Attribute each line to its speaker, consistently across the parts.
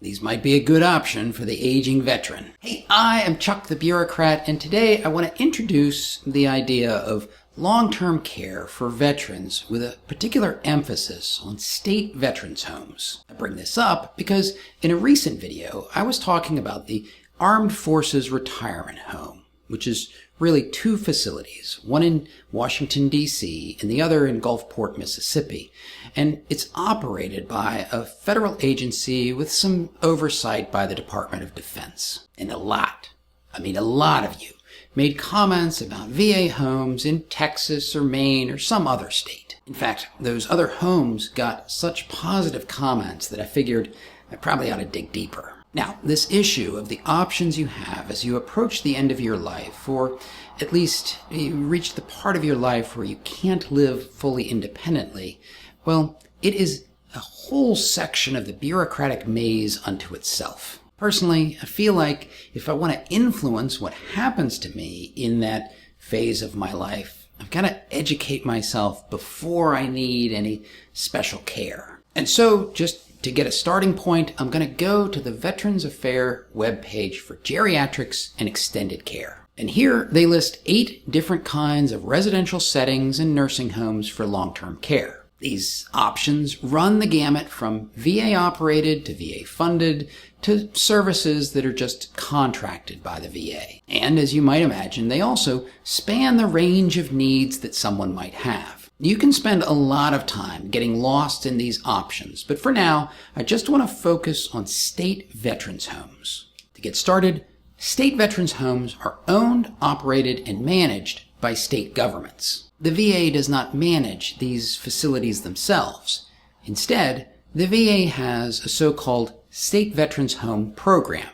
Speaker 1: these might be a good option for the aging veteran. Hey, I am Chuck the Bureaucrat, and today I want to introduce the idea of long-term care for veterans with a particular emphasis on state veterans homes. I bring this up because in a recent video, I was talking about the Armed Forces Retirement Home, which is really two facilities, one in Washington, D.C., and the other in Gulfport, Mississippi. And it's operated by a federal agency with some oversight by the Department of Defense. And a lot of you made comments about VA homes in Texas or Maine or some other state. In fact, those other homes got such positive comments that I figured I probably ought to dig deeper. Now, this issue of the options you have as you approach the end of your life, or at least you reach the part of your life where you can't live fully independently, well, it is a whole section of the bureaucratic maze unto itself. Personally, I feel like if I want to influence what happens to me in that phase of my life, I've got to educate myself before I need any special care. And so, just to get a starting point, I'm going to go to the Veterans Affairs webpage for geriatrics and extended care. And here they list 8 different kinds of residential settings and nursing homes for long-term care. These options run the gamut from VA-operated to VA-funded to services that are just contracted by the VA. And as you might imagine, they also span the range of needs that someone might have. You can spend a lot of time getting lost in these options, but for now, I just want to focus on state veterans homes. To get started, state veterans homes are owned, operated, and managed by state governments. The VA does not manage these facilities themselves. Instead, the VA has a so-called State Veterans Home Program,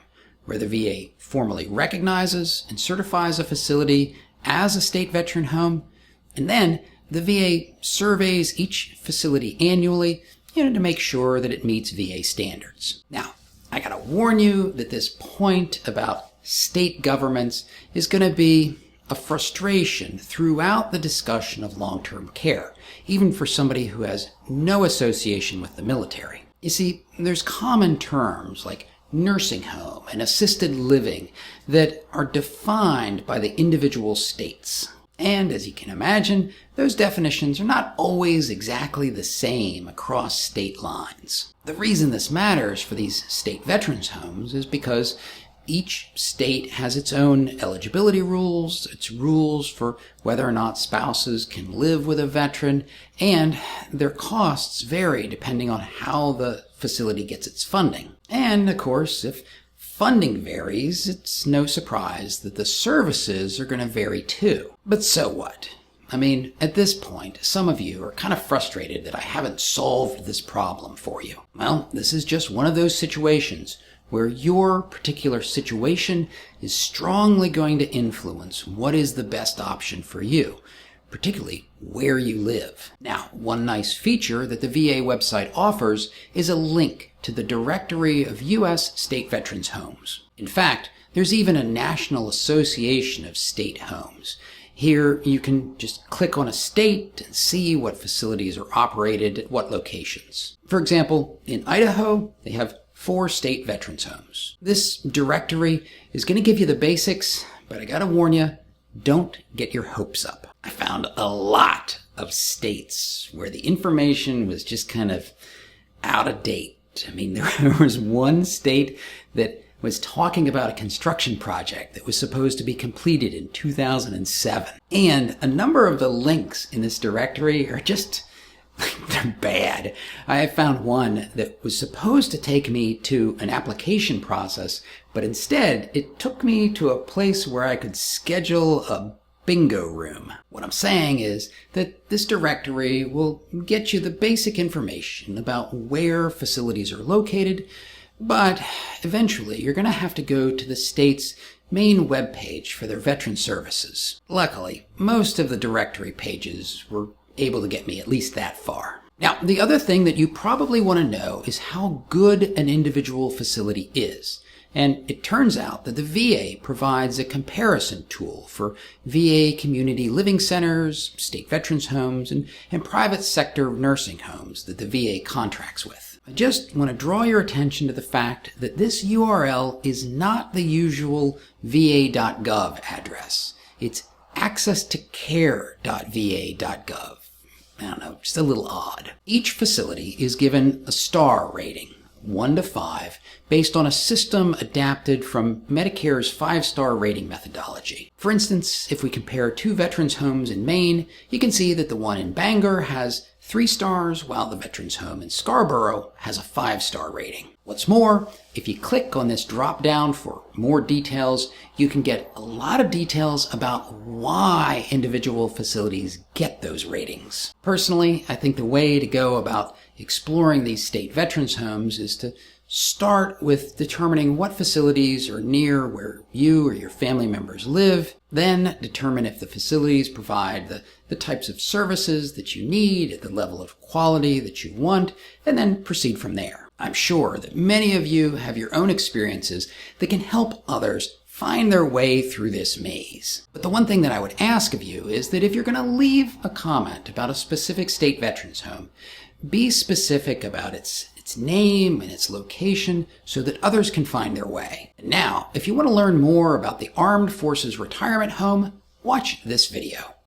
Speaker 1: where the VA formally recognizes and certifies a facility as a state veteran home, and then the VA surveys each facility annually, to make sure that it meets VA standards. Now, I gotta warn you that this point about state governments is gonna be a frustration throughout the discussion of long-term care, even for somebody who has no association with the military. You see, there's common terms like nursing home and assisted living that are defined by the individual states. And as you can imagine, those definitions are not always exactly the same across state lines. The reason this matters for these state veterans homes is because each state has its own eligibility rules, its rules for whether or not spouses can live with a veteran, and their costs vary depending on how the facility gets its funding. And of course, if funding varies, it's no surprise that the services are going to vary too. But so what? At this point, some of you are kind of frustrated that I haven't solved this problem for you. Well, this is just one of those situations where your particular situation is strongly going to influence what is the best option for you, particularly where you live. Now, one nice feature that the VA website offers is a link to the directory of U.S. state veterans homes. In fact, there's even a National Association of State Homes. Here, you can just click on a state and see what facilities are operated at what locations. For example, in Idaho, they have 4 state veterans homes. This directory is going to give you the basics, but I gotta warn you, don't get your hopes up. I found a lot of states where the information was just kind of out of date. There was one state that was talking about a construction project that was supposed to be completed in 2007. And a number of the links in this directory are just, they're bad. I found one that was supposed to take me to an application process, but instead it took me to a place where I could schedule a bingo room. What I'm saying is that this directory will get you the basic information about where facilities are located, but eventually you're going to have to go to the state's main webpage for their veteran services. Luckily, most of the directory pages were able to get me at least that far. Now, the other thing that you probably want to know is how good an individual facility is. And it turns out that the VA provides a comparison tool for VA community living centers, state veterans homes, and private sector nursing homes that the VA contracts with. I just want to draw your attention to the fact that this URL is not the usual va.gov address. It's accesstocare.va.gov. I don't know, just a little odd. Each facility is given a star rating, 1 to 5, based on a system adapted from Medicare's 5-star rating methodology. For instance, if we compare 2 veterans' homes in Maine, you can see that the one in Bangor has 3 stars, while the veterans' home in Scarborough has a 5-star rating. What's more, if you click on this drop down for more details, you can get a lot of details about why individual facilities get those ratings. Personally, I think the way to go about exploring these state veterans' homes is to start with determining what facilities are near where you or your family members live, then determine if the facilities provide the types of services that you need at the level of quality that you want, and then proceed from there. I'm sure that many of you have your own experiences that can help others find their way through this maze. But the one thing that I would ask of you is that if you're going to leave a comment about a specific state veterans home, be specific about its name and its location so that others can find their way. And now, if you want to learn more about the Armed Forces Retirement Home, watch this video.